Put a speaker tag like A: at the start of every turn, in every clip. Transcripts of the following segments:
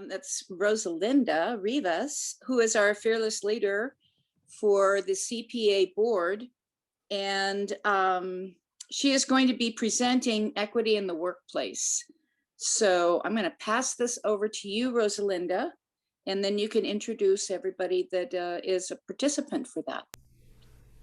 A: That's Rosalinda Rivas, who is our fearless leader for the CPA board. And she is going to be presenting equity in the workplace. So I'm going to pass this over to you, Rosalinda, and then you can introduce everybody that is a participant for that.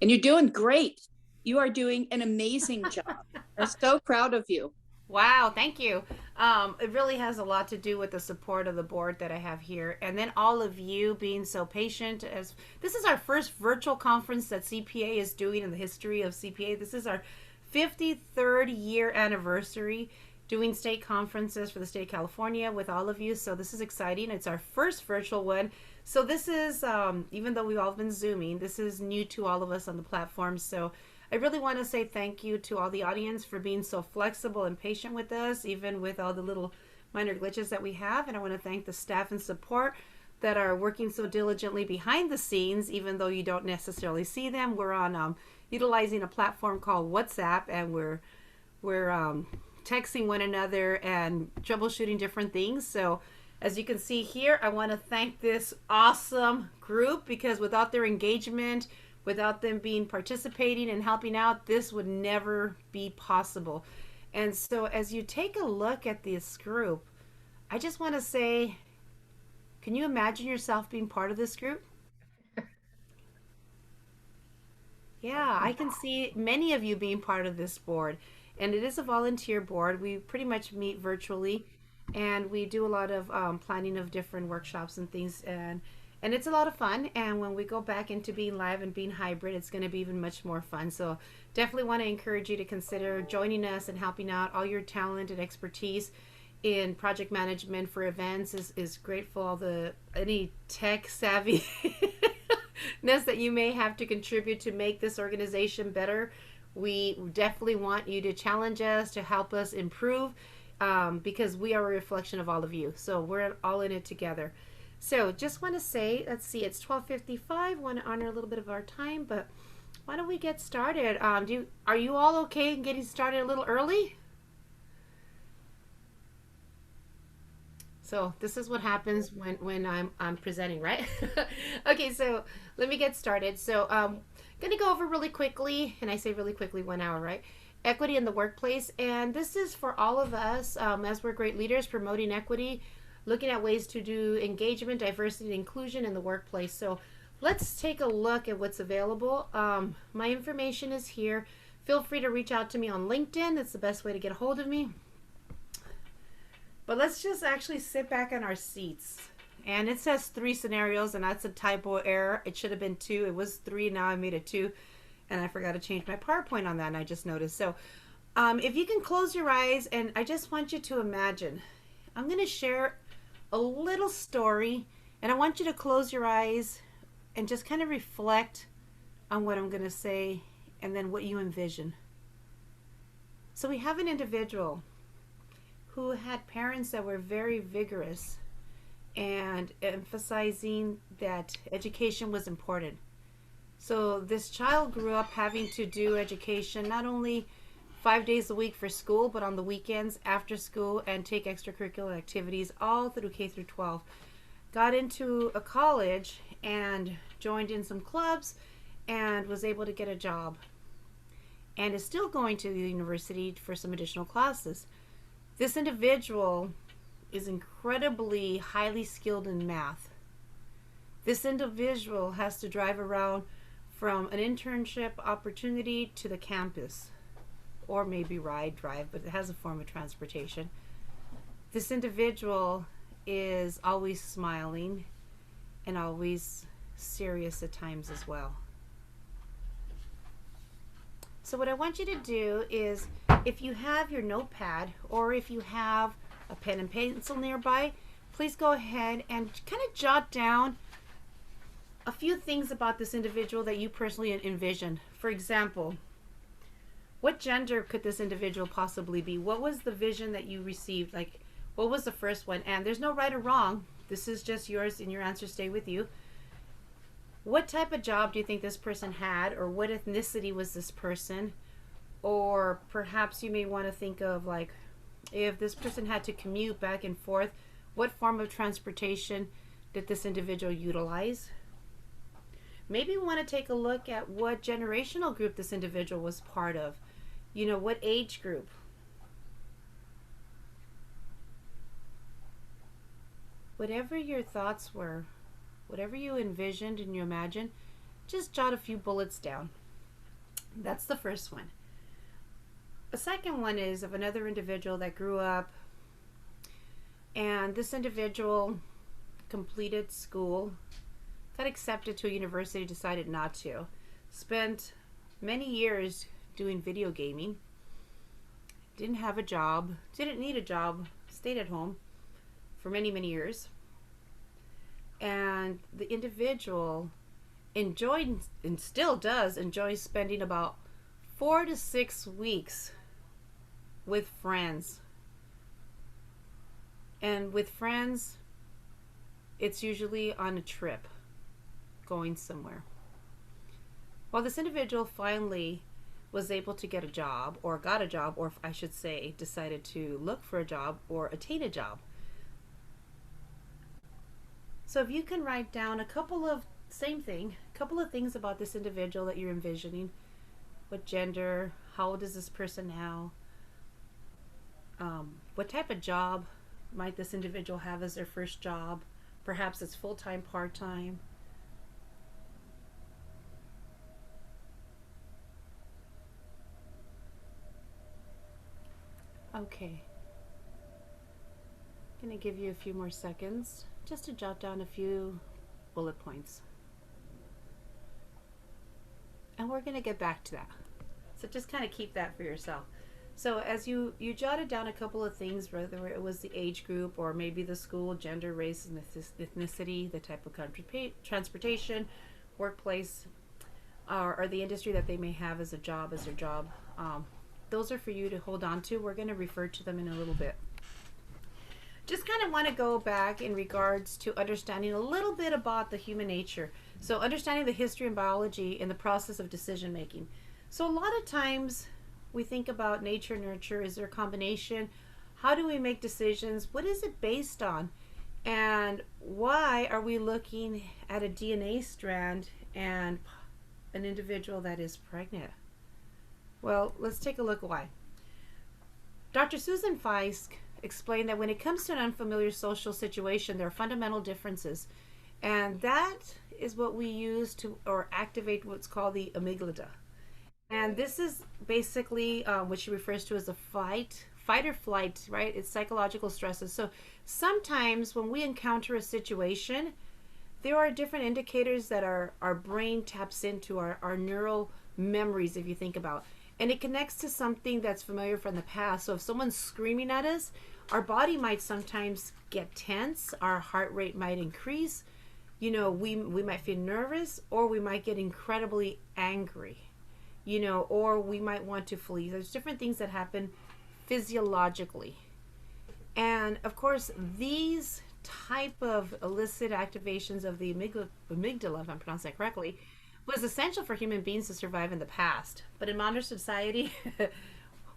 A: And you're doing great. You are doing an amazing job. I'm so proud of you.
B: Wow, thank you. It really has a lot to do with the support of the board that I have here, and then all of you being so patient. As this is our first virtual conference that CPA is doing in the history of CPA. This is our 53rd year anniversary doing state conferences for the state of California with all of you. So this is exciting. It's our first virtual one. So this is, even though we've all been Zooming, this is new to all of us on the platform. So I really want to say thank you to all the audience for being so flexible and patient with us, even with all the little minor glitches that we have. And I want to thank the staff and support that are working so diligently behind the scenes, even though you don't necessarily see them. We're on utilizing a platform called WhatsApp, and we're texting one another and troubleshooting different things. So as you can see here, I want to thank this awesome group, because without their engagement, without them being participating and helping out, this would never be possible. And so as you take a look at this group, I just want to say, can you imagine yourself being part of this group? Yeah, I can see many of you being part of this board. And it is a volunteer board. We pretty much meet virtually, and we do a lot of planning of different workshops and things. And it's a lot of fun. And when we go back into being live and being hybrid, it's going to be even much more fun. So definitely want to encourage you to consider joining us and helping out. All your talent and expertise in project management for events is grateful. All the any tech savvy that you may have to contribute to make this organization better. We definitely want you to challenge us, to help us improve, because we are a reflection of all of you. So we're all in it together. So just want to say, let's see, it's 12:55. Want to honor a little bit of our time, but why don't we get started? Are you all okay in getting started a little early? So this is what happens when I'm presenting, right? Okay, so let me get started. So going to go over really quickly, and I say really quickly, 1 hour, right? Equity in the workplace, and this is for all of us, as we're great leaders promoting equity, looking at ways to do engagement, diversity, and inclusion in the workplace. So let's take a look at what's available. My information is here. Feel free to reach out to me on LinkedIn. That's the best way to get a hold of me. But let's just actually sit back in our seats. And it says 3 scenarios, and that's a typo error. It should have been 2. It was 3. Now I made it 2. And I forgot to change my PowerPoint on that, and I just noticed. So if you can close your eyes, and I just want you to imagine. I'm going to share a little story, and I want you to close your eyes and just kind of reflect on what I'm going to say and then what you envision. So we have an individual who had parents that were very vigorous and emphasizing that education was important. So this child grew up having to do education not only 5 days a week for school, but on the weekends, after school, and take extracurricular activities all through K through 12. Got into a college and joined in some clubs and was able to get a job, and is still going to the university for some additional classes. This individual is incredibly highly skilled in math. This individual has to drive around from an internship opportunity to the campus, or maybe drive, but it has a form of transportation. This individual is always smiling and always serious at times as well. So what I want you to do is, if you have your notepad or if you have a pen and pencil nearby, please go ahead and kind of jot down a few things about this individual that you personally envision. For example, what gender could this individual possibly be? What was the vision that you received? Like, what was the first one? And there's no right or wrong. This is just yours, and your answers stay with you. What type of job do you think this person had, or what ethnicity was this person? Or perhaps you may want to think of, like, if this person had to commute back and forth, What form of transportation did this individual utilize? Maybe we want to take a look at what generational group this individual was part of. You know, what age group? Whatever your thoughts were, whatever you envisioned and you imagined, just jot a few bullets down. That's the first one. A second one is of another individual that grew up, and this individual completed school, got accepted to a university, decided not to, spent many years doing video gaming, didn't have a job, didn't need a job, stayed at home for many, many years. And the individual enjoyed, and still does enjoy, spending about 4 to 6 weeks with friends. And with friends, it's usually on a trip, going somewhere. Well, this individual finally was able to get a job, or got a job, or I should say, decided to look for a job or attain a job. So if you can write down a couple of things about this individual that you're envisioning. What gender? How old is this person now? What type of job might this individual have as their first job? Perhaps it's full-time, part-time. Okay. I'm going to give you a few more seconds just to jot down a few bullet points. And we're going to get back to that. So just kind of keep that for yourself. So as you jotted down a couple of things, whether it was the age group or maybe the school, gender, race, and ethnicity, the type of transportation, workplace, or the industry that they may have as a job, as their job, those are for you to hold on to. We're going to refer to them in a little bit. Just kind of want to go back in regards to understanding a little bit about the human nature. So understanding the history and biology in the process of decision making. So a lot of times we think about nature, nurture. Is there a combination? How do we make decisions? What is it based on? And why are we looking at a DNA strand and an individual that is pregnant? Well, let's take a look why. Dr. Susan Fisk explained that when it comes to an unfamiliar social situation, there are fundamental differences. And that is what we use to activate what's called the amygdala. And this is basically what she refers to as the fight or flight, right? It's psychological stresses. So sometimes when we encounter a situation, there are different indicators that our brain taps into, our neural memories, if you think about. And it connects to something that's familiar from the past. So if someone's screaming at us, our body might sometimes get tense, our heart rate might increase, you know, we might feel nervous, or we might get incredibly angry, you know, or we might want to flee. There's different things that happen physiologically. And of course, these type of illicit activations of the amygdala, if I'm pronouncing that correctly, was essential for human beings to survive in the past. But in modern society,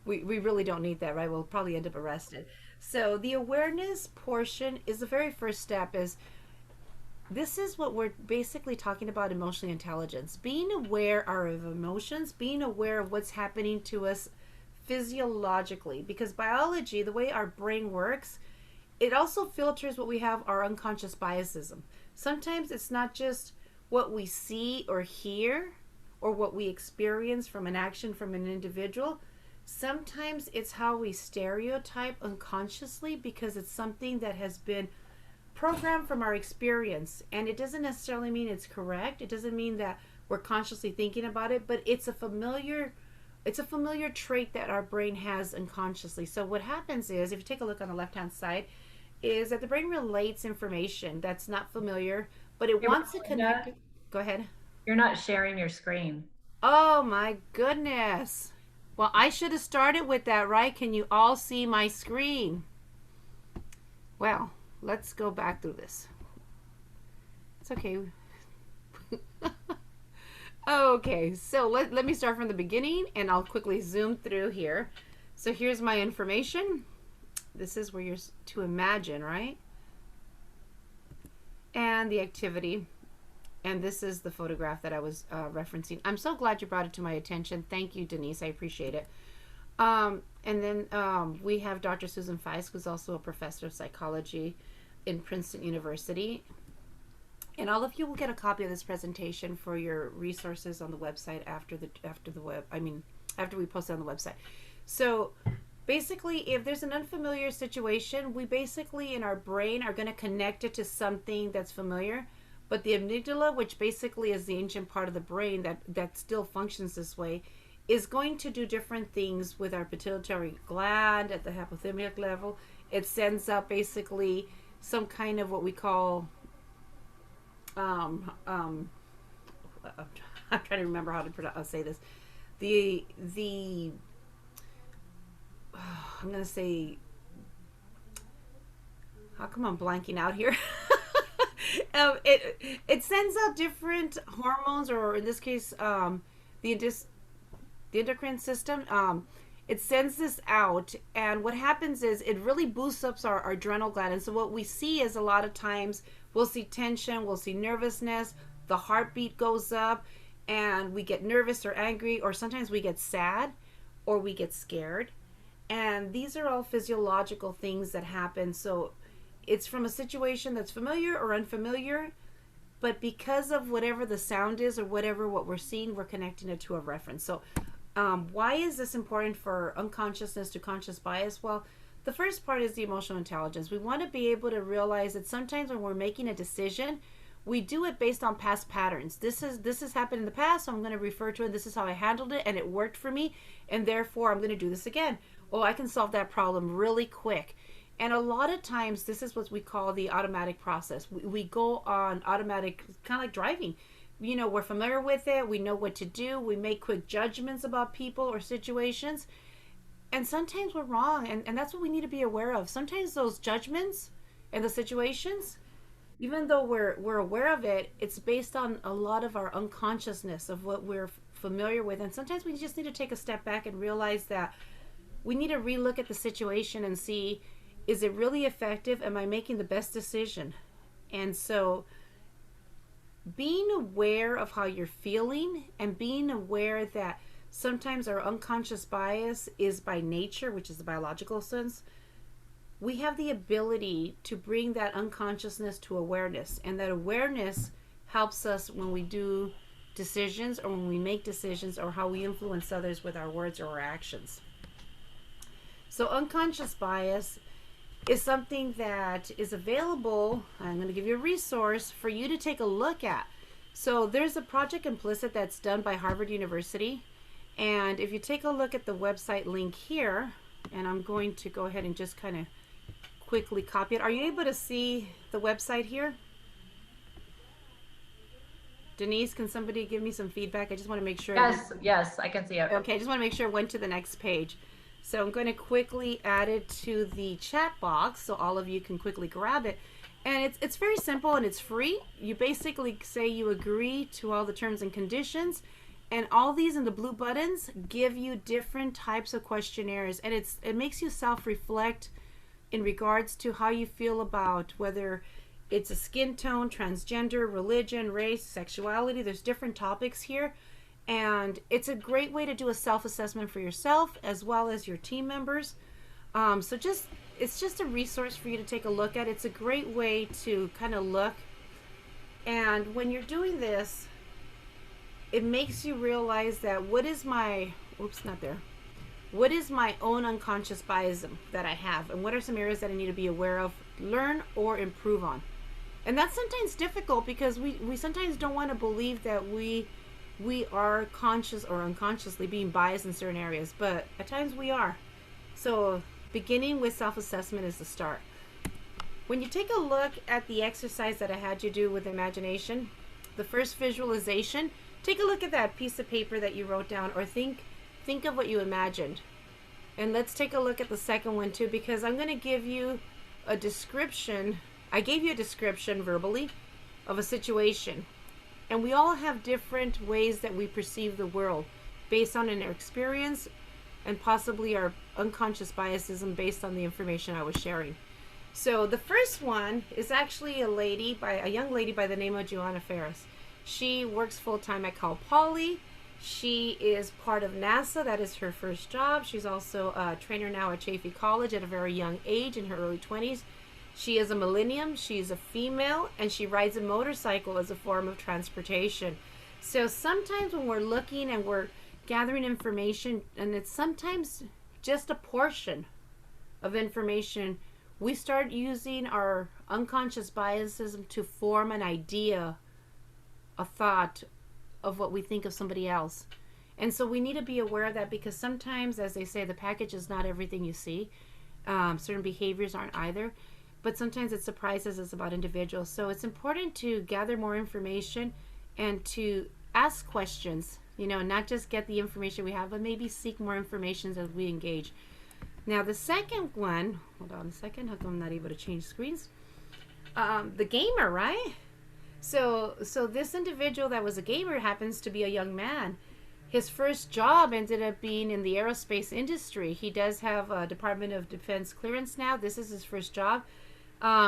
B: we really don't need that, right? We'll probably end up arrested. So the awareness portion is the very first step. This is what we're basically talking about: emotional intelligence. Being aware of emotions, being aware of what's happening to us physiologically. Because biology, the way our brain works, it also filters what we have, our unconscious biases. Sometimes it's not just what we see or hear or what we experience from an action from an individual. Sometimes it's how we stereotype unconsciously because it's something that has been programmed from our experience. And it doesn't necessarily mean it's correct. It doesn't mean that we're consciously thinking about it, but it's a familiar trait that our brain has unconsciously. So what happens is, if you take a look on the left-hand side, is that the brain relates information that's not familiar, but it wants to connect. Go ahead.
C: You're not sharing your screen.
B: Oh my goodness. Well, I should have started with that, right? Can you all see my screen? Well, let's go back through this. It's okay. Okay, so let me start from the beginning, and I'll quickly zoom through here. So here's my information. This is where you're to imagine, right? and the activity. And this is the photograph that I was referencing. I'm so glad you brought it to my attention. Thank you, Denise. I appreciate it. And then we have Dr. Susan Fisk, who's also a professor of psychology in Princeton University. And all of you will get a copy of this presentation for your resources on the website after we post it on the website. So basically, if there's an unfamiliar situation, we basically in our brain are going to connect it to something that's familiar. But the amygdala, which basically is the ancient part of the brain that still functions this way, is going to do different things with our pituitary gland at the hypothalamic level. It sends out basically some kind of what we call I'm trying to remember how to say this. I'm going to say, how come I'm blanking out here? It sends out different hormones, or in this case, the endocrine system. It sends this out, and what happens is it really boosts up our adrenal gland. And so what we see is a lot of times we'll see tension, we'll see nervousness, the heartbeat goes up, and we get nervous or angry, or sometimes we get sad or we get scared. And these are all physiological things that happen. So it's from a situation that's familiar or unfamiliar, but because of whatever the sound is or whatever what we're seeing, we're connecting it to a reference. So why is this important for unconsciousness to conscious bias? Well, the first part is the emotional intelligence. We want to be able to realize that sometimes when we're making a decision, we do it based on past patterns. This has happened in the past, so I'm going to refer to it. This is how I handled it, and it worked for me, and therefore I'm going to do this again. Oh, I can solve that problem really quick. And a lot of times, this is what we call the automatic process. We go on automatic, kind of like driving. You know, we're familiar with it. We know what to do. We make quick judgments about people or situations. And sometimes we're wrong. And that's what we need to be aware of. Sometimes those judgments and the situations, even though we're aware of it, it's based on a lot of our unconsciousness of what we're familiar with. And sometimes we just need to take a step back and realize that we need to relook at the situation and see, is it really effective? Am I making the best decision? And so being aware of how you're feeling and being aware that sometimes our unconscious bias is by nature, which is the biological sense, we have the ability to bring that unconsciousness to awareness. And that awareness helps us when we do decisions or when we make decisions or how we influence others with our words or our actions. So unconscious bias is something that is available. I'm going to give you a resource for you to take a look at. So there's a project implicit that's done by Harvard University. And if you take a look at the website link here, and I'm going to go ahead and just kind of quickly copy it. Are you able to see the website here? Denise, can somebody give me some feedback? I just want to make sure.
C: Yes, I can see it.
B: Okay, I just want to make sure it went to the next page. So I'm going to quickly add it to the chat box so all of you can quickly grab it. And it's very simple and it's free. You basically say you agree to all the terms and conditions, and all these in the blue buttons give you different types of questionnaires, and it makes you self-reflect in regards to how you feel about whether it's a skin tone, transgender, religion, race, sexuality. There's different topics here. And it's a great way to do a self-assessment for yourself as well as your team members. So it's just a resource for you to take a look at. It's a great way to kind of look. And when you're doing this, it makes you realize that what is my own unconscious bias that I have, and what are some areas that I need to be aware of, learn, or improve on. And that's sometimes difficult because we sometimes don't want to believe that we are conscious or unconsciously being biased in certain areas, but at times we are. So beginning with self-assessment is the start. When you take a look at the exercise that I had you do with imagination, the first visualization, take a look at that piece of paper that you wrote down, or think of what you imagined. And let's take a look at the second one too, because I'm going to give you a description. I gave you a description verbally of a situation. And we all have different ways that we perceive the world based on our experience and possibly our unconscious biases and based on the information I was sharing. So the first one is actually a young lady by the name of Joanna Ferris. She works full time at Cal Poly. She is part of NASA. That is her first job. She's also a trainer now at Chaffey College at a very young age, in her early 20s. She is a millennium. She's a female, and she rides a motorcycle as a form of transportation. So sometimes when we're looking and we're gathering information, and it's sometimes just a portion of information, we start using our unconscious biases to form an idea, a thought of what we think of somebody else. And so we need to be aware of that, because sometimes, as they say, the package is not everything you see. Certain behaviors aren't either. But sometimes it surprises us about individuals. So it's important to gather more information and to ask questions, not just get the information we have, but maybe seek more information as we engage. Now the second one, hold on a second, how come I'm not able to change screens? The gamer, right? So this individual that was a gamer happens to be a young man. His first job ended up being in the aerospace industry. He does have a Department of Defense clearance now. This is his first job.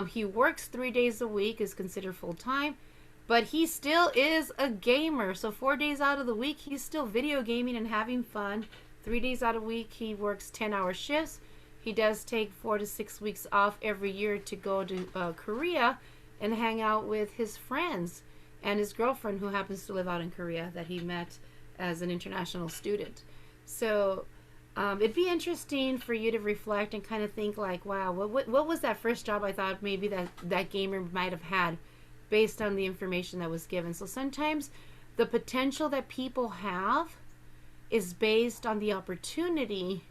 B: He works 3 days a week, is considered full-time, but he still is a gamer. So 4 days out of the week, he's still video gaming and having fun. 3 days out of the week, he works 10-hour shifts. He does take 4 to 6 weeks off every year to go to Korea and hang out with his friends and his girlfriend, who happens to live out in Korea, that he met as an international student. So it'd be interesting for you to reflect and kind of think like, wow, what was that first job I thought maybe that gamer might have had based on the information that was given. So sometimes the potential that people have is based on the opportunity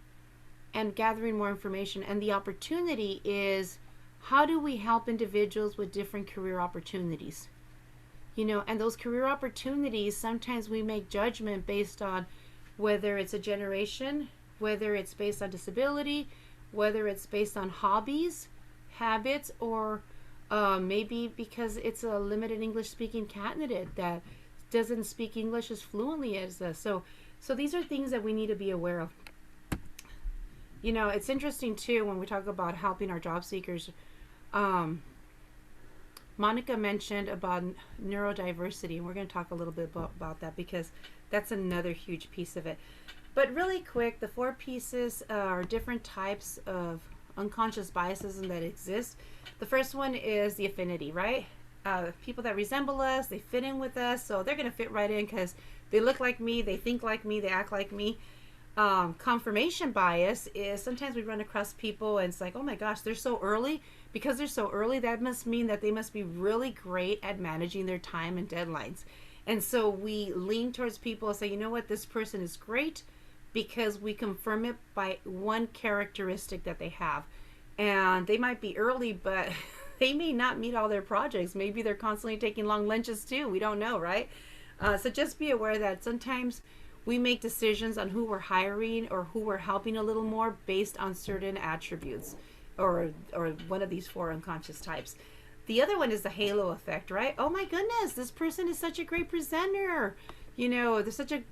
B: and gathering more information. And the opportunity is, how do we help individuals with different career opportunities? And those career opportunities, sometimes we make judgment based on whether it's a generation, whether it's based on disability, whether it's based on hobbies, habits, or maybe because it's a limited English speaking candidate that doesn't speak English as fluently as us. So these are things that we need to be aware of. It's interesting too when we talk about helping our job seekers. Monica mentioned about neurodiversity, and we're going to talk a little bit about that, because that's another huge piece of it. But really quick, the 4 pieces are different types of unconscious biases that exist. The first one is the affinity, right? People that resemble us, they fit in with us, so they're going to fit right in because they look like me, they think like me, they act like me. Confirmation bias is sometimes we run across people and it's like, oh my gosh, they're so early. Because they're so early, that must mean that they must be really great at managing their time and deadlines. And so we lean towards people and say, you know what, this person is great, because we confirm it by one characteristic that they have. And they might be early, but they may not meet all their projects. Maybe they're constantly taking long lunches too. We don't know, right? So just be aware that sometimes we make decisions on who we're hiring or who we're helping a little more based on certain attributes, or one of these 4 unconscious types. The other one is the halo effect, right? Oh my goodness, this person is such a great presenter. They're such a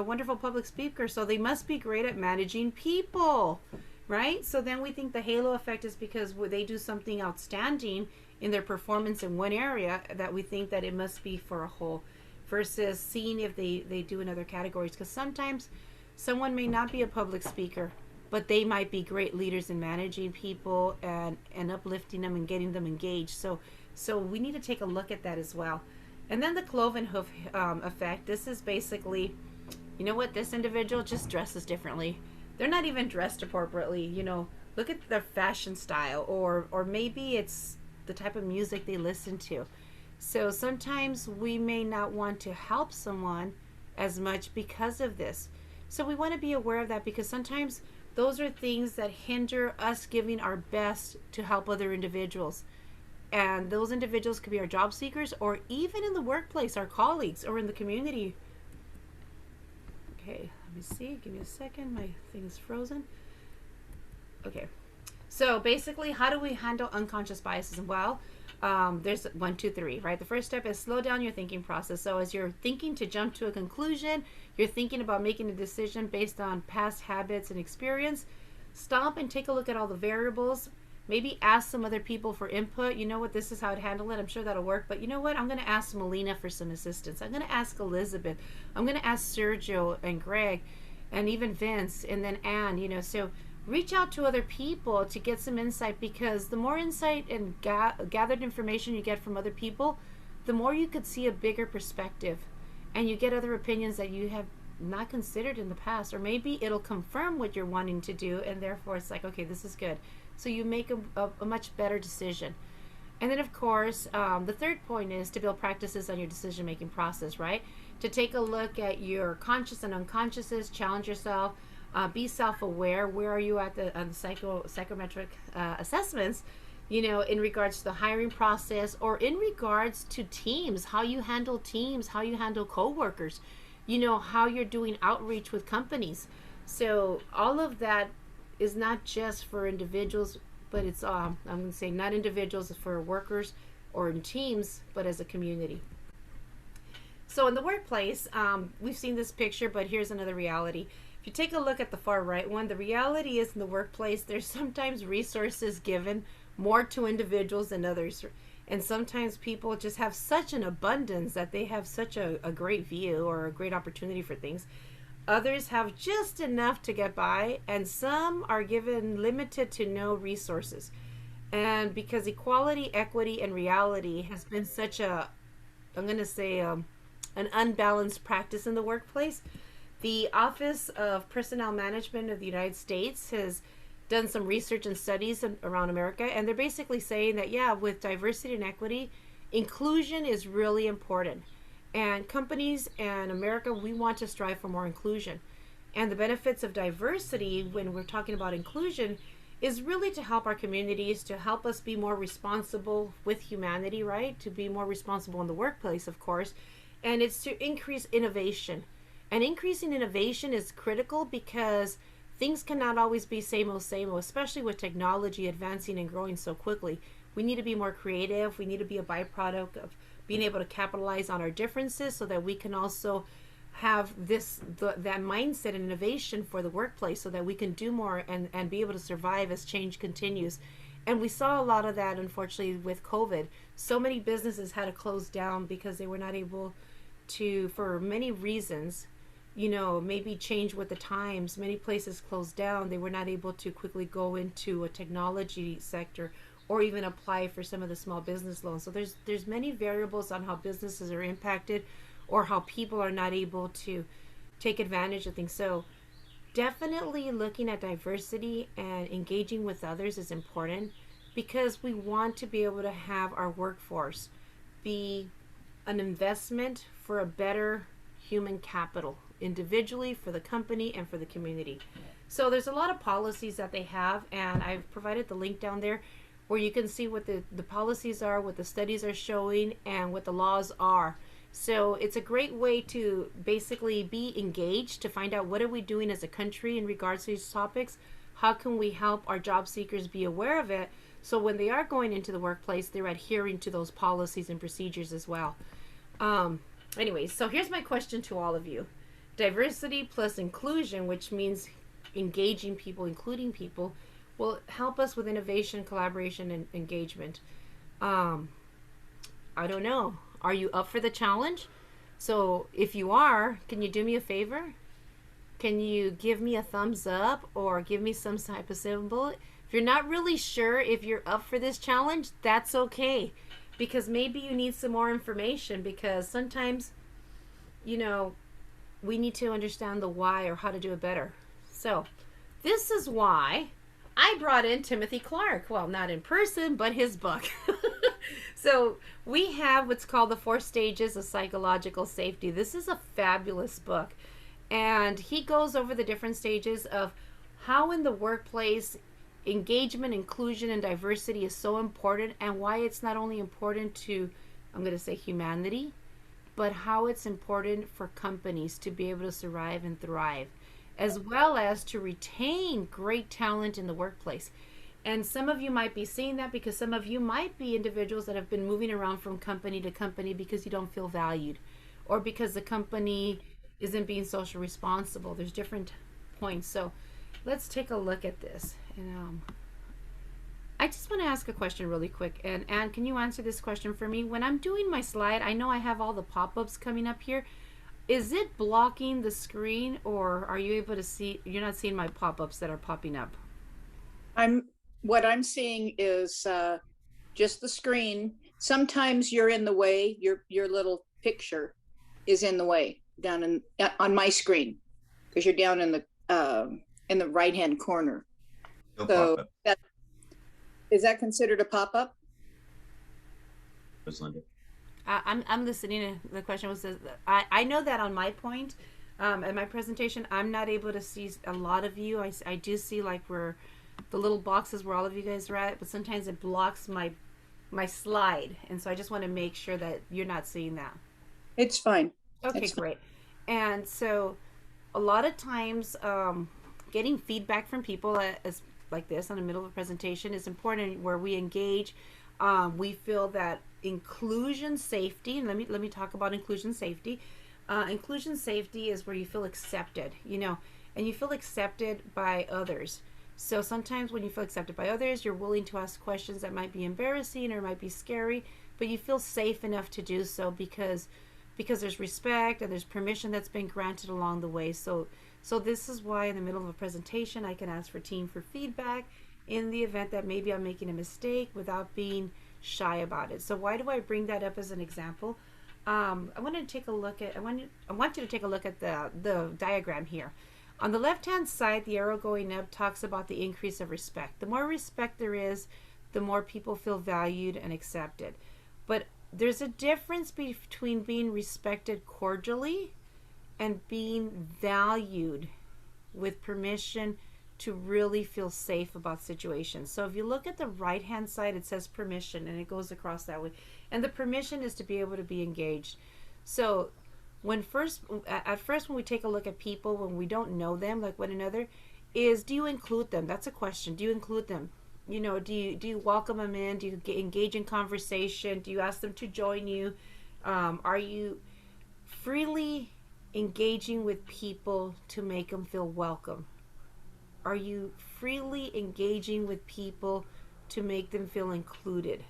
B: wonderful public speaker, so they must be great at managing people, right? So then we think the halo effect is because they do something outstanding in their performance in one area, that we think that it must be for a whole, versus seeing if they do in other categories. Because sometimes someone may not be a public speaker, but they might be great leaders in managing people and uplifting them and getting them engaged. So we need to take a look at that as well. And then the cloven hoof effect. This is basically, this individual just dresses differently. They're not even dressed appropriately. Look at their fashion style, or maybe it's the type of music they listen to. So sometimes we may not want to help someone as much because of this. So we want to be aware of that, because sometimes those are things that hinder us giving our best to help other individuals. And those individuals could be our job seekers, or even in the workplace, our colleagues, or in the community. Okay, let me see. Give me a second. My thing is frozen. Okay. So basically, how do we handle unconscious biases? Well, there's 1, 2, 3, right? The first step is slow down your thinking process. So as you're thinking to jump to a conclusion, you're thinking about making a decision based on past habits and experience, stop and take a look at all the variables Maybe ask some other people for input. You know what, this is how I'd handle it. I'm sure that'll work. But you know what? I'm going to ask Melina for some assistance. I'm going to ask Elizabeth. I'm going to ask Sergio and Greg and even Vince and then Anne, So reach out to other people to get some insight, because the more insight and gathered information you get from other people, the more you could see a bigger perspective and you get other opinions that you have not considered in the past, or maybe it'll confirm what you're wanting to do, and therefore it's like, okay, this is good. So you make a much better decision. And then, of course, the third point is to build practices on your decision making process, right? To take a look at your conscious and unconsciouses, challenge yourself, be self aware. Where are you at on the psychometric assessments? In regards to the hiring process, or in regards to teams, how you handle teams, how you handle coworkers, how you're doing outreach with companies. So all of that is not just for individuals, but it's I'm going to say not individuals, for workers or in teams, but as a community. So in the workplace, we've seen this picture, but here's another reality. If you take a look at the far right one, the reality is in the workplace, there's sometimes resources given more to individuals than others. And sometimes people just have such an abundance that they have such a great view or a great opportunity for things. Others have just enough to get by, and some are given limited to no resources. And because equality, equity, and reality has been such I'm going to say, an unbalanced practice in the workplace, the Office of Personnel Management of the United States has done some research and studies around America, and they're basically saying that, yeah, with diversity and equity, inclusion is really important. And companies and America, we want to strive for more inclusion. And the benefits of diversity, when we're talking about inclusion, is really to help our communities, to help us be more responsible with humanity, right? To be more responsible in the workplace, of course. And it's to increase innovation. And increasing innovation is critical because things cannot always be same old, especially with technology advancing and growing so quickly. We need to be more creative. We need to be a byproduct of being able to capitalize on our differences so that we can also have that mindset and innovation for the workplace, so that we can do more and be able to survive as change continues. And we saw a lot of that, unfortunately, with COVID. So many businesses had to close down because they were not able to, for many reasons, maybe change with the times. Many places closed down. They were not able to quickly go into a technology sector or even apply for some of the small business loans. So there's many variables on how businesses are impacted or how people are not able to take advantage of things. So definitely looking at diversity and engaging with others is important, because we want to be able to have our workforce be an investment for a better human capital, individually, for the company, and for the community. So there's a lot of policies that they have, and I've provided the link down there where you can see what the policies are, what the studies are showing, and what the laws are. So it's a great way to basically be engaged, to find out what are we doing as a country in regards to these topics. How can we help our job seekers be aware of it, so when they are going into the workplace, they're adhering to those policies and procedures as well. Anyways, so here's my question to all of you. Diversity plus inclusion, which means engaging people, including people, will help us with innovation, collaboration, and engagement. I don't know. Are you up for the challenge? So if you are, can you do me a favor? Can you give me a thumbs up or give me some type of symbol? If you're not really sure if you're up for this challenge, that's okay. Because maybe you need some more information, because sometimes, we need to understand the why or how to do it better. So this is why I brought in Timothy Clark. Well, not in person, but his book. So we have what's called the 4 Stages of Psychological Safety. This is a fabulous book. And he goes over the different stages of how in the workplace engagement, inclusion, and diversity is so important, and why it's not only important to, I'm going to say, humanity, but how it's important for companies to be able to survive and thrive, as well as to retain great talent in the workplace. And some of you might be seeing that because some of you might be individuals that have been moving around from company to company because you don't feel valued, or because the company isn't being social responsible. There's different points. So let's take a look at this. And I just want to ask a question really quick. And Anne, can you answer this question for me? When I'm doing my slide, I know I have all the pop-ups coming up here. Is it blocking the screen, or are you able to see? You're not seeing my pop-ups that are popping up.
A: What I'm seeing is just the screen. Sometimes you're in the way, your little picture is in the way down on my screen, because you're down in the right-hand corner.
D: No
A: So
D: pop-up,
A: that, is that considered a pop-up?
D: Rosalinda.
B: I'm listening. The question was, I know that on my point, at my presentation, I'm not able to see a lot of you. I do see like where the little boxes where all of you guys are at, but sometimes it blocks my slide, and so I just want to make sure that you're not seeing that.
A: It's fine.
B: Okay,
A: It's fine.
B: great. And so a lot of times, getting feedback from people as like this on the middle of a presentation is important, where we engage. We feel that inclusion safety, and let me talk about inclusion safety. Inclusion safety is where you feel accepted, and you feel accepted by others. So sometimes when you feel accepted by others, you're willing to ask questions that might be embarrassing or might be scary, but you feel safe enough to do so because there's respect and there's permission that's been granted along the way. So this is why in the middle of a presentation, I can ask for team for feedback in the event that maybe I'm making a mistake without being shy about it. So why do I bring that up as an example? I want you to take a look at the diagram here. On the left-hand side, the arrow going up talks about the increase of respect. The more respect there is, the more people feel valued and accepted. But there's a difference between being respected cordially and being valued with permission to really feel safe about situations. So if you look at the right-hand side, it says permission, and it goes across that way. And the permission is to be able to be engaged. So at first when we take a look at people, when we don't know them like one another, is do you include them? That's a question. Do you include them? Do you welcome them in? Do you engage in conversation? Do you ask them to join you? Are you freely engaging with people to make them feel welcome? Are you freely engaging with people to make them feel included?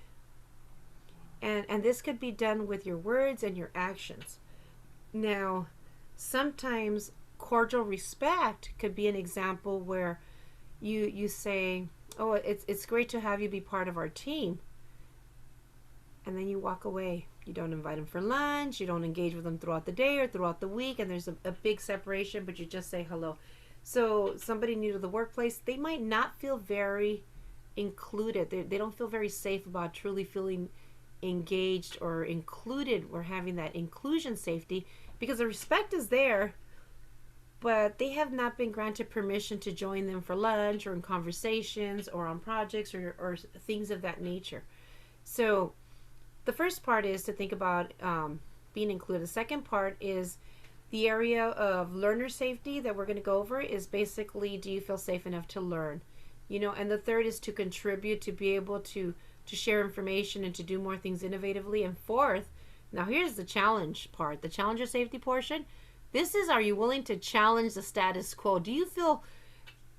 B: And this could be done with your words and your actions. Now, sometimes cordial respect could be an example where you say, oh, it's great to have you be part of our team. And then you walk away. You don't invite them for lunch. You don't engage with them throughout the day or throughout the week. And there's a big separation, but you just say hello. So somebody new to the workplace, they might not feel very included. They don't feel very safe about truly feeling engaged or included or having that inclusion safety, because the respect is there, but they have not been granted permission to join them for lunch or in conversations or on projects or things of that nature. So the first part is to think about being included. The second part is the area of learner safety that we're going to go over is basically, do you feel safe enough to learn? And the third is to contribute, to be able to share information and to do more things innovatively. And fourth, now here's the challenge part, the challenger safety portion. This is, are you willing to challenge the status quo? Do you feel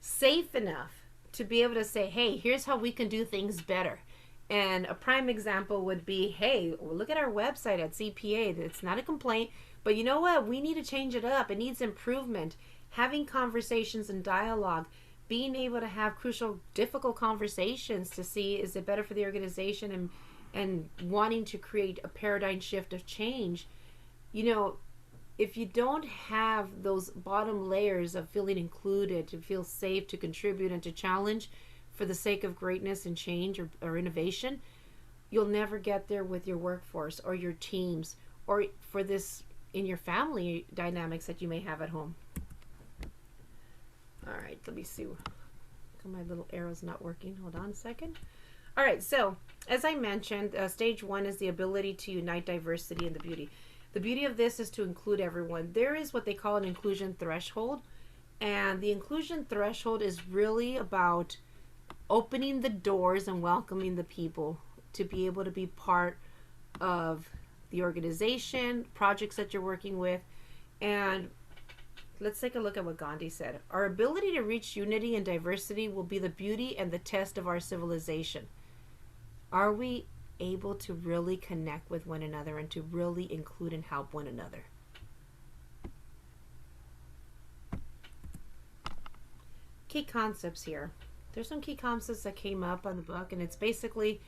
B: safe enough to be able to say, hey, here's how we can do things better? And a prime example would be, hey, look at our website at CPA. It's not a complaint, but you know what? We need to change it up. It needs improvement. Having conversations and dialogue, being able to have crucial, difficult conversations to see, is it better for the organization, and wanting to create a paradigm shift of change. If you don't have those bottom layers of feeling included, to feel safe, to contribute, and to challenge for the sake of greatness and change or innovation, you'll never get there with your workforce or your teams, or for this in your family dynamics that you may have at home. All right, let me see. My little arrow's not working. Hold on a second. All right, so as I mentioned, stage one is the ability to unite diversity and the beauty. The beauty of this is to include everyone. There is what they call an inclusion threshold, and the inclusion threshold is really about opening the doors and welcoming the people to be able to be part of the organization, projects that you're working with, and let's take a look at what Gandhi said. Our ability to reach unity and diversity will be the beauty and the test of our civilization. Are we able to really connect with one another and to really include and help one another? Key concepts here. There's some key concepts that came up on the book, and it's basically,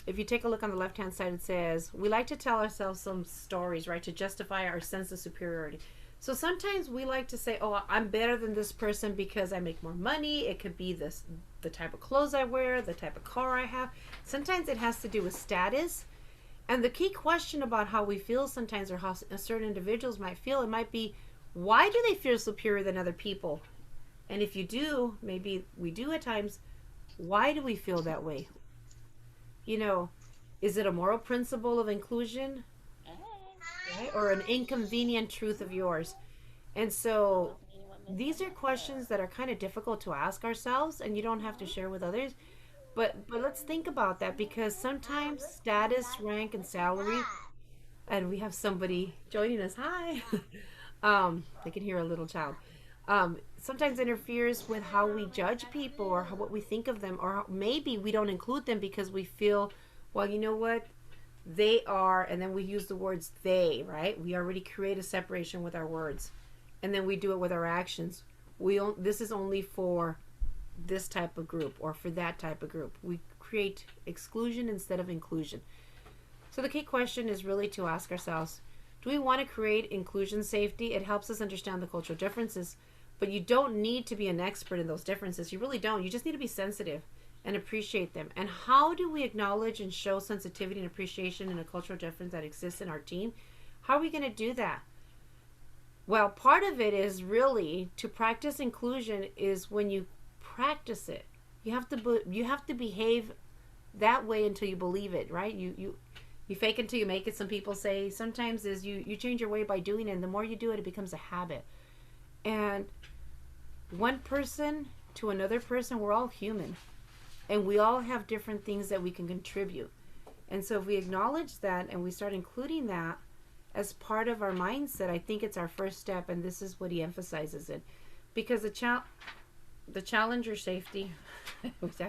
B: if you take a look on the left hand side, it says we like to tell ourselves some stories, right, to justify our sense of superiority. So sometimes we like to say, oh, I'm better than this person because I make more money. It could be this, the type of clothes I wear, the type of car I have. Sometimes it has to do with status. And the key question about how we feel sometimes, or how certain individuals might feel, it might be, why do they feel superior than other people? And if you do, maybe we do at times, why do we feel that way? You know, is it a moral principle of inclusion? Right? Or an inconvenient truth of yours? And so these are questions that are kind of difficult to ask ourselves, and you don't have to share with others. But let's think about that, because sometimes status, rank, and salary, and we have somebody joining us. Hi. I can hear a little child. Sometimes interferes with how we judge people, or what we think of them, or maybe we don't include them because we feel, well, you know what, they are, and then we use the words they, right? We already create a separation with our words, and then we do it with our actions. This is only for this type of group or for that type of group. We create exclusion instead of inclusion. So the key question is really to ask ourselves, do we want to create inclusion safety? It helps us understand the cultural differences, but you don't need to be an expert in those differences. You really don't. You just need to be sensitive and appreciate them. And how do we acknowledge and show sensitivity and appreciation in a cultural difference that exists in our team? How are we going to do that? Well, part of it is really to practice inclusion is when you practice it. You have to behave that way until you believe it, right? You fake until you make it. Some people say sometimes is you change your way by doing it, and the more you do it, it becomes a habit. And one person to another person, we're all human, and we all have different things that we can contribute. And so if we acknowledge that and we start including that as part of our mindset, I think it's our first step, and this is what he emphasizes it. Because the challenger safety,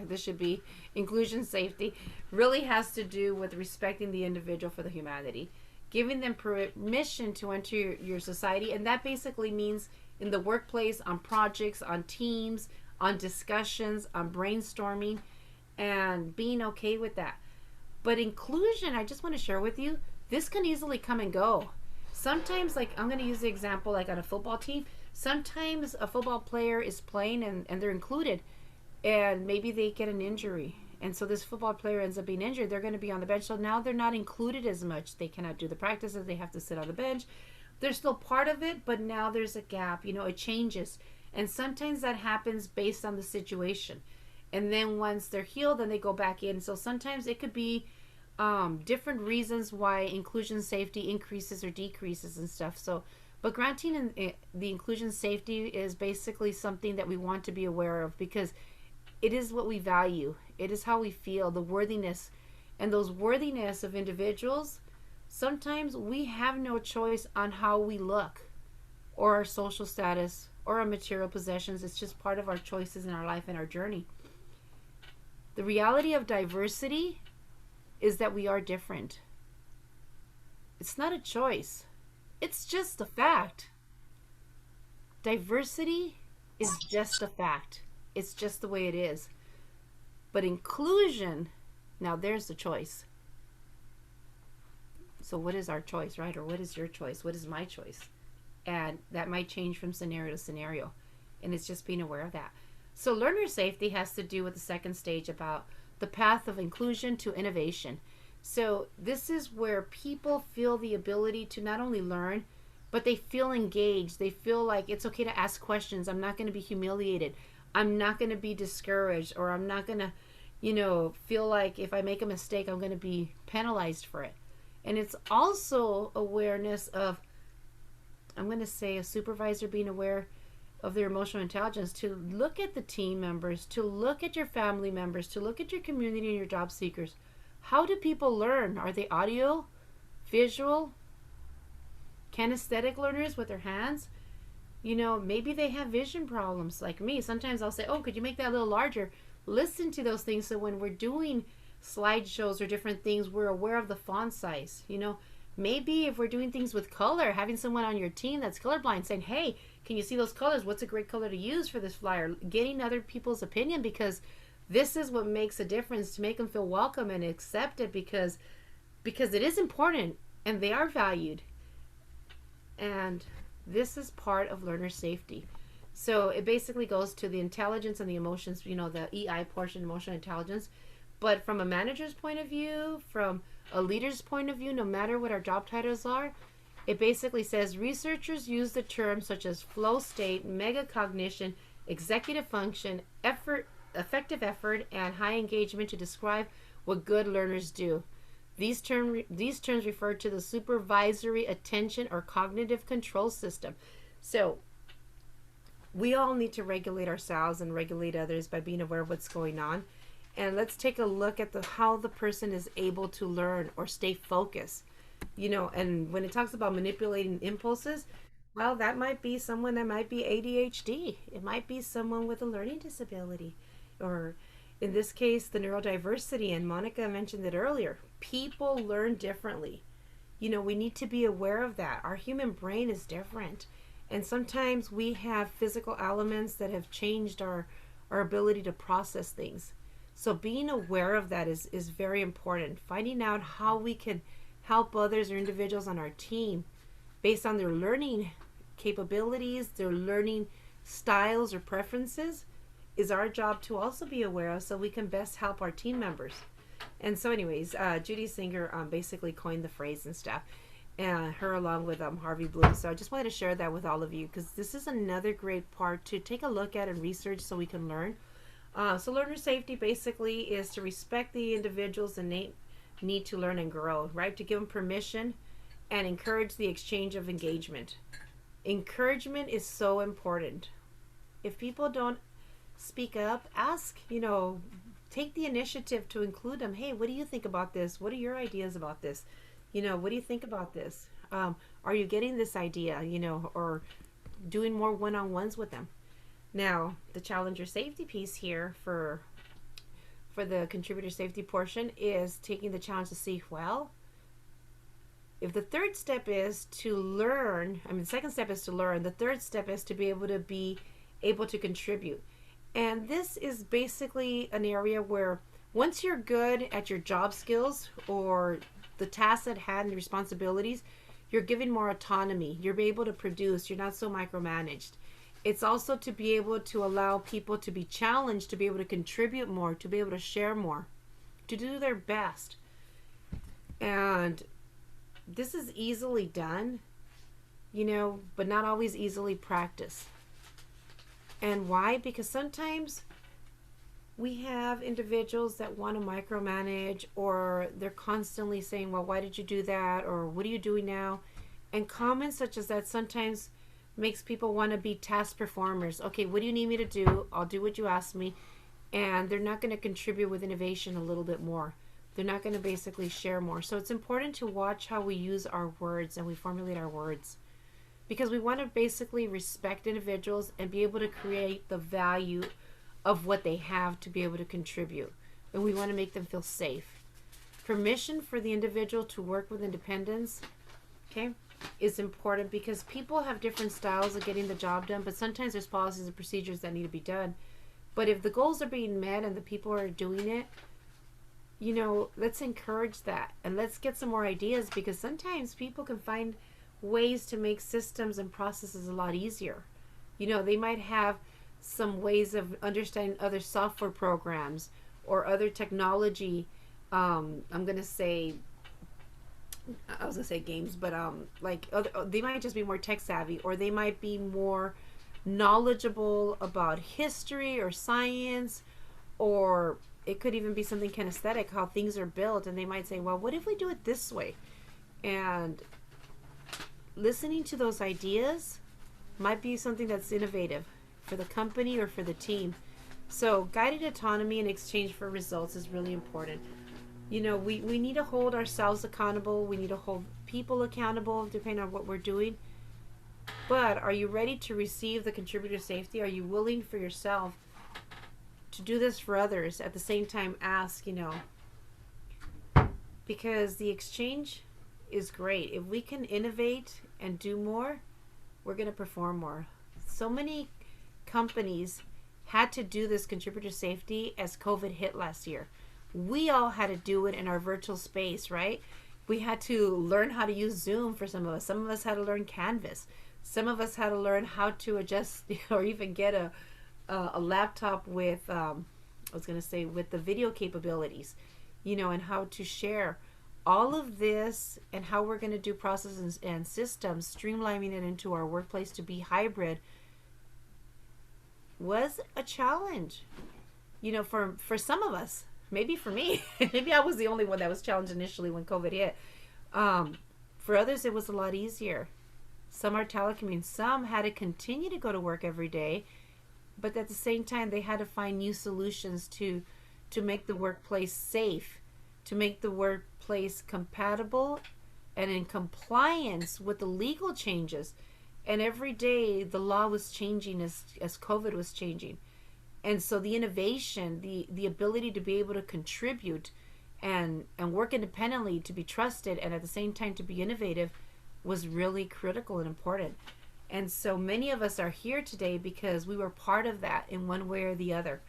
B: this should be inclusion safety, really has to do with respecting the individual for the humanity, giving them permission to enter your society. And that basically means in the workplace, on projects, on teams, on discussions, on brainstorming, and being okay with that. But inclusion, I just want to share with you, this can easily come and go. Sometimes, like, I'm going to use the example like on a football team. Sometimes a football player is playing and they're included, and maybe they get an injury. And so this football player ends up being injured. They're going to be on the bench. So now they're not included as much. They cannot do the practices. They have to sit on the bench. They're still part of it, but now there's a gap. You know, it changes. And sometimes that happens based on the situation. And then once they're healed, then they go back in. So sometimes it could be different reasons why inclusion safety increases or decreases and stuff. So, but granting the inclusion safety is basically something that we want to be aware of, because it is what we value. It is how we feel, the worthiness. And those worthiness of individuals, sometimes we have no choice on how we look or our social status or our material possessions. It's just part of our choices in our life and our journey. The reality of diversity is that we are different. It's not a choice. It's just a fact. Diversity is just a fact. It's just the way it is. But inclusion, now there's the choice. So what is our choice, right? Or what is your choice? What is my choice? And that might change from scenario to scenario. And it's just being aware of that. So learner safety has to do with the second stage about the path of inclusion to innovation. So this is where people feel the ability to not only learn, but they feel engaged. They feel like it's okay to ask questions. I'm not going to be humiliated. I'm not going to be discouraged, or I'm not going to, feel like if I make a mistake, I'm going to be penalized for it. And it's also awareness of, I'm going to say, a supervisor being aware of their emotional intelligence, to look at the team members, to look at your family members, to look at your community and your job seekers. How do people learn? Are they audio, visual, kinesthetic learners with their hands? Maybe they have vision problems like me. Sometimes I'll say, oh, could you make that a little larger? Listen to those things so when we're doing slideshows or different things, we're aware of the font size. Maybe if we're doing things with color, having someone on your team that's colorblind saying, hey, can you see those colors? What's a great color to use for this flyer? Getting other people's opinion, because this is what makes a difference, to make them feel welcome and accepted, because it is important and they are valued. And this is part of learner safety. So it basically goes to the intelligence and the emotions, the EI portion, emotional intelligence. But from a manager's point of view, from a leader's point of view, no matter what our job titles are, it basically says researchers use the terms such as flow state, megacognition, executive function, effort, effective effort, and high engagement to describe what good learners do. These terms refer to the supervisory attention or cognitive control system. So we all need to regulate ourselves and regulate others by being aware of what's going on. And let's take a look at how the person is able to learn or stay focused. And when it talks about manipulating impulses, well, that might be someone that might be ADHD. It might be someone with a learning disability, or in this case, the neurodiversity. And Monica mentioned it earlier. People learn differently. We need to be aware of that. Our human brain is different. And sometimes we have physical elements that have changed our ability to process things. So being aware of that is very important. Finding out how we can help others or individuals on our team based on their learning capabilities, their learning styles or preferences, is our job to also be aware of, so we can best help our team members. And so anyways, Judy Singer basically coined the phrase and stuff, and her along with Harvey Bloom. So I just wanted to share that with all of you, because this is another great part to take a look at and research so we can learn. So learner safety basically is to respect the individual's innate need to learn and grow, right? To give them permission and encourage the exchange of engagement. Encouragement is so important. If people don't speak up, ask, take the initiative to include them. Hey, what do you think about this? What are your ideas about this? What do you think about this? Are you getting this idea, or doing more one-on-ones with them? Now, the challenger safety piece here for the contributor safety portion is taking the challenge to see, well, if the third step is to learn, the second step is to learn, the third step is to be able to contribute. And this is basically an area where once you're good at your job skills or the tasks at hand and responsibilities, you're given more autonomy. You're able to produce. You're not so micromanaged. It's also to be able to allow people to be challenged, to be able to contribute more, to be able to share more, to do their best. And this is easily done, but not always easily practiced. And why? Because sometimes we have individuals that want to micromanage, or they're constantly saying, well, why did you do that? Or what are you doing now? And comments such as that sometimes makes people want to be task performers. Okay, what do you need me to do? I'll do what you ask me. And they're not going to contribute with innovation a little bit more. They're not going to basically share more. So it's important to watch how we use our words and we formulate our words, because we want to basically respect individuals and be able to create the value of what they have to be able to contribute. And we want to make them feel safe. Permission for the individual to work with independence, okay, is important, because people have different styles of getting the job done, but sometimes there's policies and procedures that need to be done. But if the goals are being met and the people are doing it, let's encourage that, and let's get some more ideas, because sometimes people can find ways to make systems and processes a lot easier. They might have some ways of understanding other software programs or other technology. I was gonna say games, but they might just be more tech savvy, or they might be more knowledgeable about history or science, or it could even be something kinesthetic, how things are built, and they might say, well, what if we do it this way? And listening to those ideas might be something that's innovative for the company or for the team. So guided autonomy in exchange for results is really important. We need to hold ourselves accountable. We need to hold people accountable depending on what we're doing. But are you ready to receive the contributor safety? Are you willing for yourself to do this for others? At the same time, ask, because the exchange is great. If we can innovate and do more, we're going to perform more. So many companies had to do this contributor safety as COVID hit last year. We all had to do it in our virtual space, right? We had to learn how to use Zoom for some of us. Some of us had to learn Canvas. Some of us had to learn how to adjust or even get a laptop with, with the video capabilities, and how to share all of this and how we're going to do processes and systems, streamlining it into our workplace to be hybrid was a challenge, for some of us. Maybe for me, maybe I was the only one that was challenged initially when COVID hit. For others, it was a lot easier. Some are telecommuting. Some had to continue to go to work every day, but at the same time, they had to find new solutions to make the workplace safe, to make the workplace compatible and in compliance with the legal changes. And every day, the law was changing as COVID was changing. And so the innovation, the ability to be able to contribute and work independently, to be trusted, and at the same time to be innovative was really critical and important. And so many of us are here today because we were part of that in one way or the other.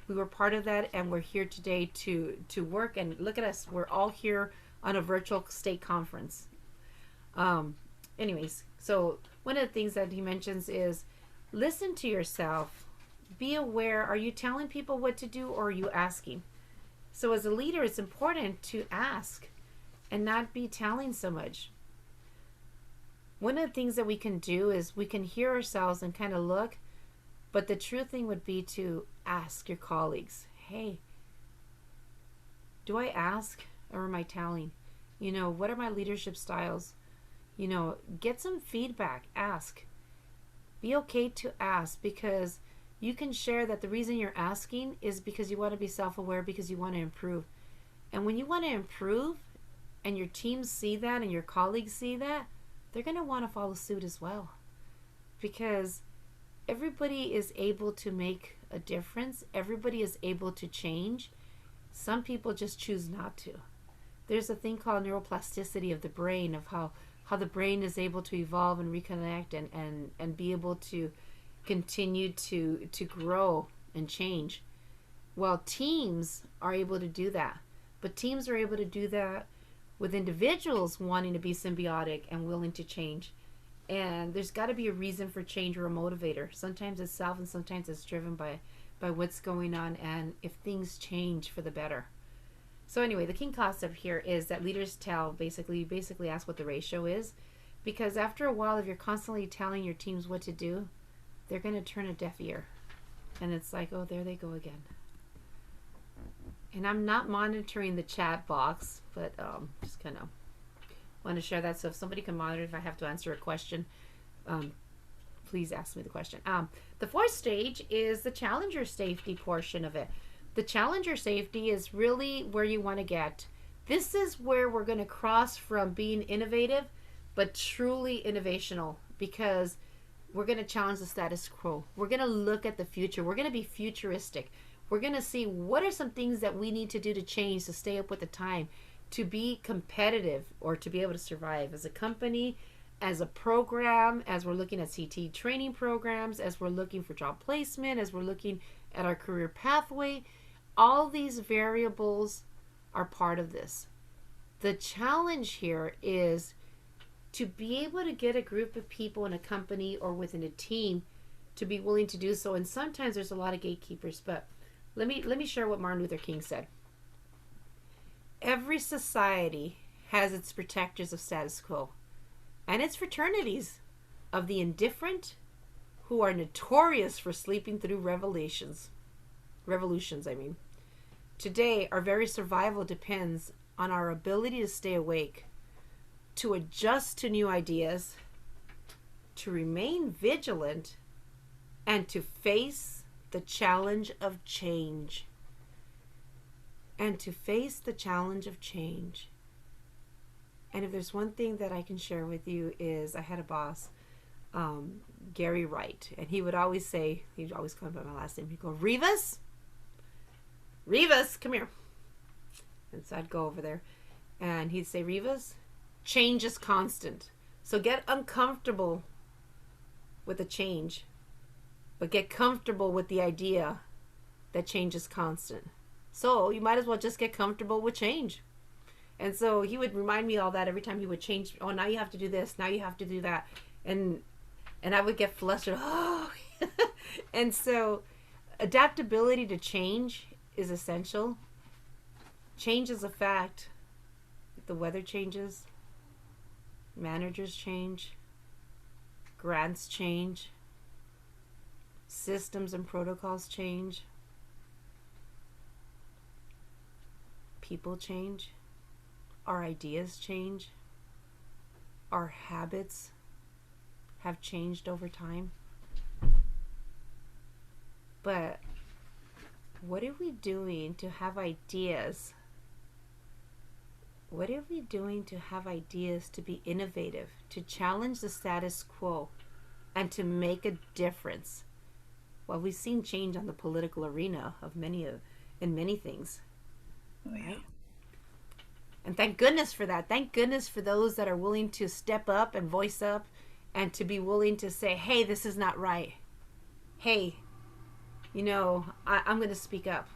B: We were part of that, and we're here today to work. And look at us, we're all here on a virtual state conference. Anyways, so one of the things that he mentions is listen to yourself. Be aware, are you telling people what to do, or are you asking? So as a leader, it's important to ask and not be telling so much. One of the things that we can do is we can hear ourselves and kind of look, but the true thing would be to ask your colleagues, hey, do I ask or am I telling? What are my leadership styles? Get some feedback, ask. Be okay to ask, because you can share that the reason you're asking is because you want to be self-aware, because you want to improve. And when you want to improve and your teams see that and your colleagues see that, they're going to want to follow suit as well. Because everybody is able to make a difference. Everybody is able to change. Some people just choose not to. There's a thing called neuroplasticity of the brain, of how the brain is able to evolve and reconnect and be able to continue to grow and change. Well, teams are able to do that. But teams are able to do that with individuals wanting to be symbiotic and willing to change. And there's got to be a reason for change or a motivator. Sometimes it's self and sometimes it's driven by what's going on and if things change for the better. So anyway, the key concept here is that leaders basically ask what the ratio is, because after a while, if you're constantly telling your teams what to do, they're going to turn a deaf ear. And it's like, oh, there they go again. And I'm not monitoring the chat box, but just kind of want to share that. So if somebody can monitor, if I have to answer a question, please ask me the question. The fourth stage is the challenger safety portion of it. The challenger safety is really where you want to get. This is where we're going to cross from being innovative, but truly innovational, because we're going to challenge the status quo. We're going to look at the future. We're going to be futuristic. We're going to see what are some things that we need to do to change, to stay up with the time, to be competitive, or to be able to survive as a company, as a program, as we're looking at CT training programs, as we're looking for job placement, as we're looking at our career pathway. All these variables are part of this. The challenge here is to be able to get a group of people in a company or within a team to be willing to do so. And sometimes there's a lot of gatekeepers, but let me share what Martin Luther King said. Every society has its protectors of status quo and its fraternities of the indifferent who are notorious for sleeping through revolutions. Today, our very survival depends on our ability to stay awake, to adjust to new ideas, to remain vigilant, and to face the challenge of change. And if there's one thing that I can share with you is I had a boss um, Gary Wright, and he would always say, he'd always call me by my last name. He'd go, Rivas, Rivas, come here. And so I'd go over there, and he'd say, Rivas, change is constant. So get uncomfortable with the change, but get comfortable with the idea that change is constant. So you might as well just get comfortable with change. And so he would remind me all that every time he would change. Oh, now you have to do this. Now you have to do that. And I would get flustered. Oh, and so adaptability to change is essential. Change is a fact. The weather changes. Managers change. Grants change. Systems and protocols change. People change. Our ideas change. Our habits have changed over time. But what are we doing to have ideas? What are we doing to have ideas to be innovative, to challenge the status quo, and to make a difference? Well, we've seen change on the political arena in many things.
A: Oh, yeah.
B: Right? And thank goodness for that. Thank goodness for those that are willing to step up and voice up and to be willing to say, hey, this is not right. Hey, I'm going to speak up.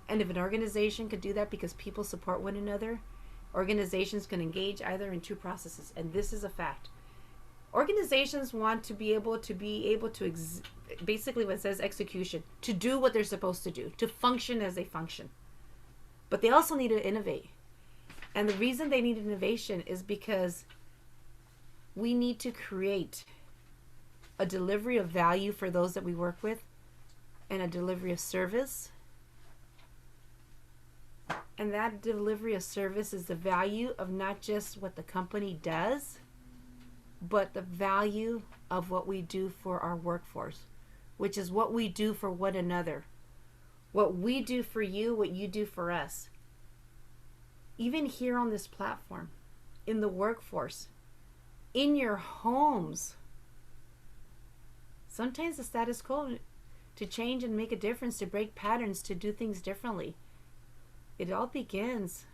B: And if an organization could do that because people support one another, organizations can engage either in two processes. And this is a fact. Organizations want to be able to basically what it says execution, to do what they're supposed to do, to function as they function. But they also need to innovate. And the reason they need innovation is because we need to create a delivery of value for those that we work with and a delivery of service. And that delivery of service is the value of not just what the company does, but the value of what we do for our workforce, which is what we do for one another. What we do for you, what you do for us. Even here on this platform, in the workforce, in your homes. Sometimes the status quo to change and make a difference, to break patterns, to do things differently. It all begins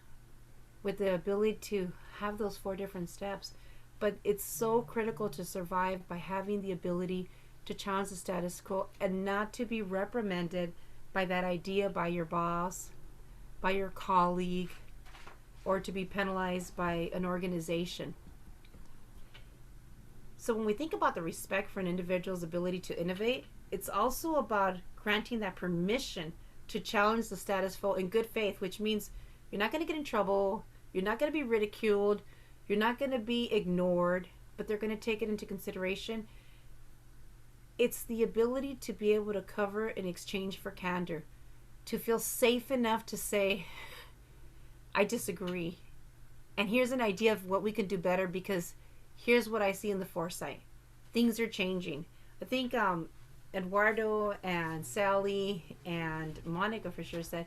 B: with the ability to have those 4 different steps. But it's so critical to survive by having the ability to challenge the status quo and not to be reprimanded by that idea, by your boss, by your colleague, or to be penalized by an organization. So when we think about the respect for an individual's ability to innovate, it's also about granting that permission to challenge the status quo in good faith, which means you're not going to get in trouble, you're not going to be ridiculed, you're not going to be ignored, but they're going to take it into consideration. It's the ability to be able to cover in exchange for candor, to feel safe enough to say, I disagree. And here's an idea of what we can do better because here's what I see in the foresight. Things are changing. I think Eduardo and Sally and Monica for sure said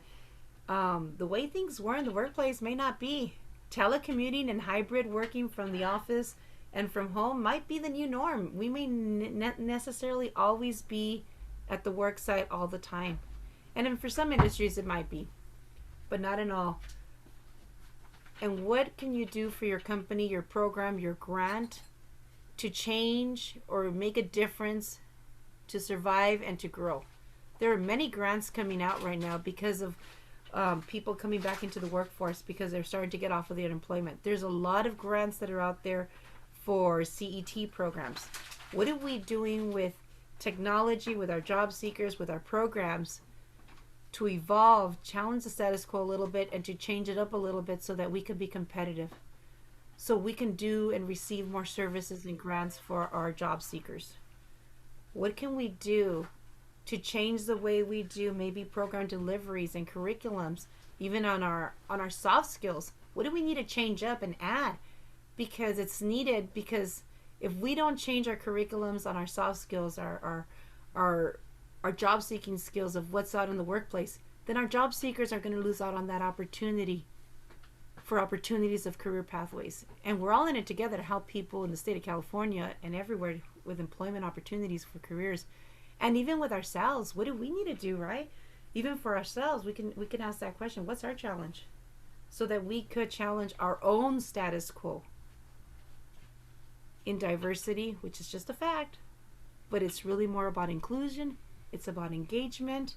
B: the way things were in the workplace may not be. Telecommuting and hybrid working from the office and from home might be the new norm. We may not necessarily always be at the work site all the time. And then for some industries it might be, but not in all. And what can you do for your company, your program, your grant to change or make a difference, to survive and to grow? There are many grants coming out right now because of people coming back into the workforce because they're starting to get off of the unemployment. There's a lot of grants that are out there for CET programs. What are we doing with technology, with our job seekers, with our programs to evolve, challenge the status quo a little bit, and to change it up a little bit so that we can be competitive, so we can do and receive more services and grants for our job seekers? What can we do to change the way we do maybe program deliveries and curriculums, even on our soft skills? What do we need to change up and add? Because it's needed, because if we don't change our curriculums on our soft skills, our job seeking skills of what's out in the workplace, then our job seekers are going to lose out on that opportunity for opportunities of career pathways. And we're all in it together to help people in the state of California and everywhere with employment opportunities for careers. And even with ourselves, what do we need to do, right? Even for ourselves, we can ask that question, what's our challenge? So that we could challenge our own status quo in diversity, which is just a fact, but it's really more about inclusion. It's about engagement.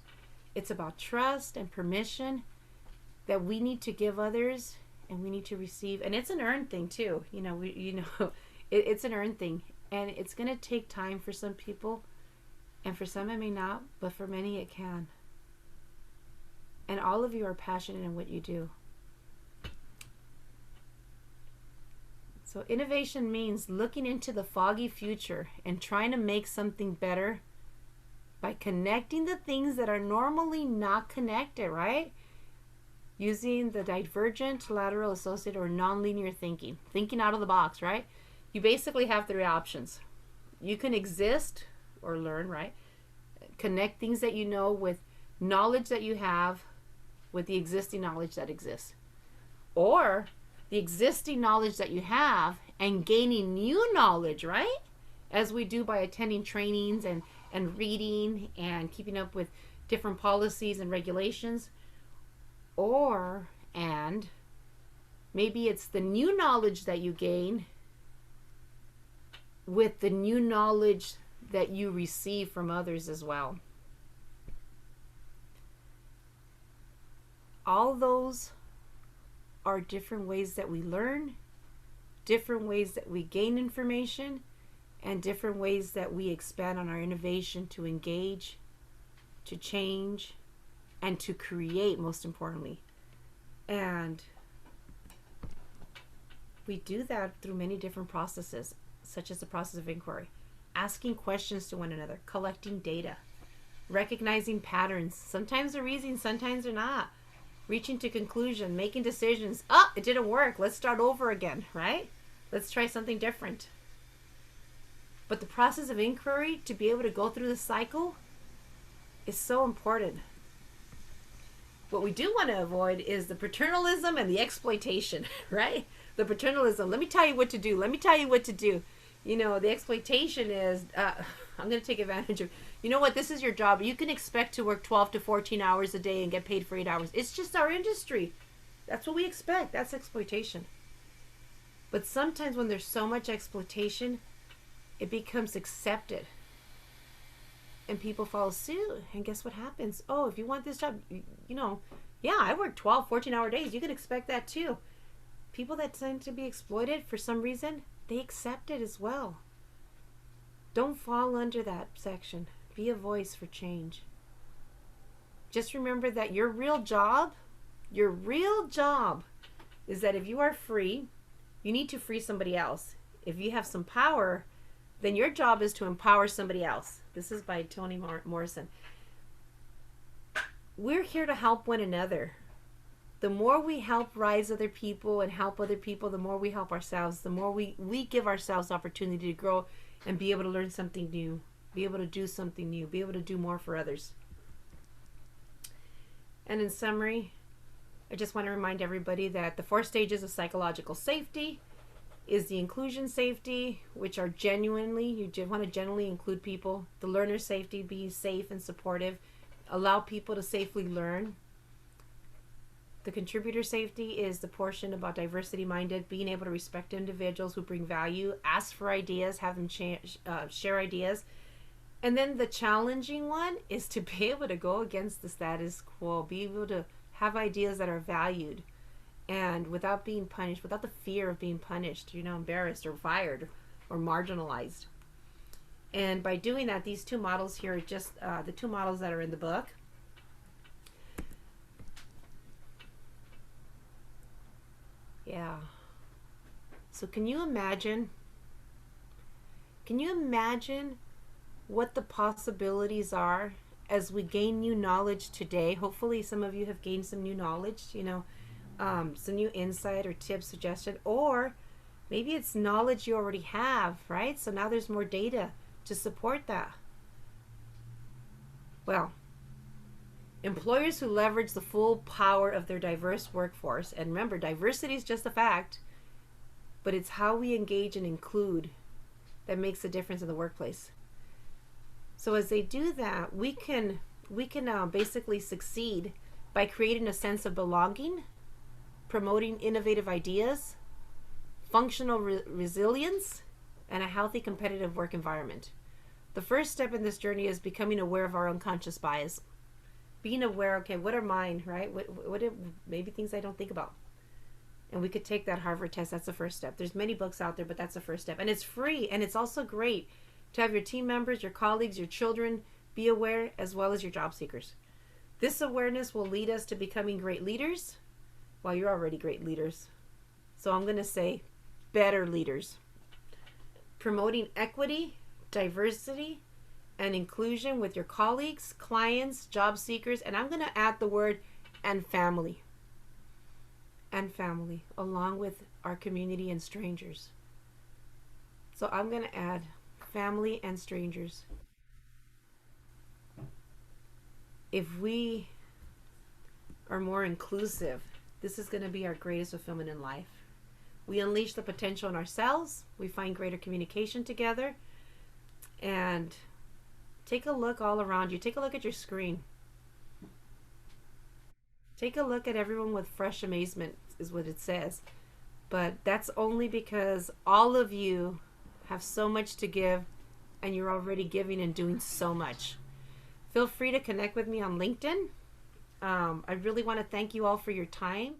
B: It's about trust and permission that we need to give others and we need to receive. And it's an earned thing too. It's an earned thing. And it's going to take time for some people, and for some it may not, but for many it can. And all of you are passionate in what you do. So innovation means looking into the foggy future and trying to make something better by connecting the things that are normally not connected, right? Using the divergent, lateral, associated, or nonlinear thinking. Thinking out of the box, right? You basically have three options. You can exist or learn, right? Connect things that you know with knowledge that you have with the existing knowledge that exists. Or the existing knowledge that you have and gaining new knowledge, right? As we do by attending trainings and reading and keeping up with different policies and regulations. And maybe it's the new knowledge that you gain with the new knowledge that you receive from others as well. All those are different ways that we learn, different ways that we gain information, and different ways that we expand on our innovation to engage, to change, and to create, most importantly. And we do that through many different processes, such as the process of inquiry, asking questions to one another, collecting data, recognizing patterns. Sometimes they're easy, sometimes they're not. Reaching to conclusion, making decisions. Oh, it didn't work. Let's start over again, right? Let's try something different. But the process of inquiry, to be able to go through the cycle, is so important. What we do want to avoid is the paternalism and the exploitation, right? The paternalism, let me tell you what to do. Let me tell you what to do. The exploitation is, I'm going to take advantage of, you know what, this is your job. You can expect to work 12 to 14 hours a day and get paid for 8 hours. It's just our industry. That's what we expect. That's exploitation. But sometimes when there's so much exploitation, it becomes accepted. And people follow suit. And guess what happens? Oh, if you want this job, yeah, I work 12, 14-hour days. You can expect that too. People that tend to be exploited for some reason, they accept it as well. Don't fall under that section. Be a voice for change. Just remember that your real job is that if you are free, you need to free somebody else. If you have some power, then your job is to empower somebody else. This is by Toni Morrison. We're here to help one another. The more we help rise other people and help other people, the more we help ourselves, the more we give ourselves opportunity to grow and be able to learn something new, be able to do something new, be able to do more for others. And in summary, I just want to remind everybody that the 4 stages of psychological safety is the inclusion safety, which are genuinely, you want to genuinely include people. The learner safety, be safe and supportive, allow people to safely learn. The contributor safety is the portion about diversity-minded, being able to respect individuals who bring value, ask for ideas, have them share ideas. And then the challenging one is to be able to go against the status quo, be able to have ideas that are valued and without being punished, without the fear of being punished, embarrassed or fired or marginalized. And by doing that, these 2 models here are just the 2 models that are in the book. Yeah. So can you imagine what the possibilities are as we gain new knowledge today? Hopefully some of you have gained some new knowledge, some new insight or tips, suggestion, or maybe it's knowledge you already have, right? So now there's more data to support that. Well, employers who leverage the full power of their diverse workforce, and remember, diversity is just a fact, but it's how we engage and include that makes a difference in the workplace. So as they do that, we can basically succeed by creating a sense of belonging, promoting innovative ideas, functional resilience, and a healthy competitive work environment. The first step in this journey is becoming aware of our unconscious bias. Being aware, okay, what are mine, right? What are maybe things I don't think about? And we could take that Harvard test. That's the first step. There's many books out there, but that's the first step. And it's free, and it's also great to have your team members, your colleagues, your children be aware, as well as your job seekers. This awareness will lead us to becoming great leaders. Well, you're already great leaders. So I'm going to say better leaders. Promoting equity, diversity, and inclusion with your colleagues, clients, job seekers, and I'm going to add the word and family. And family, along with our community and strangers. So I'm going to add family and strangers. If we are more inclusive, this is going to be our greatest fulfillment in life. We unleash the potential in ourselves. We find greater communication together. And take a look all around you. Take a look at your screen. Take a look at everyone with fresh amazement, is what it says. But that's only because all of you have so much to give, and you're already giving and doing so much. Feel free to connect with me on LinkedIn. I really want to thank you all for your time.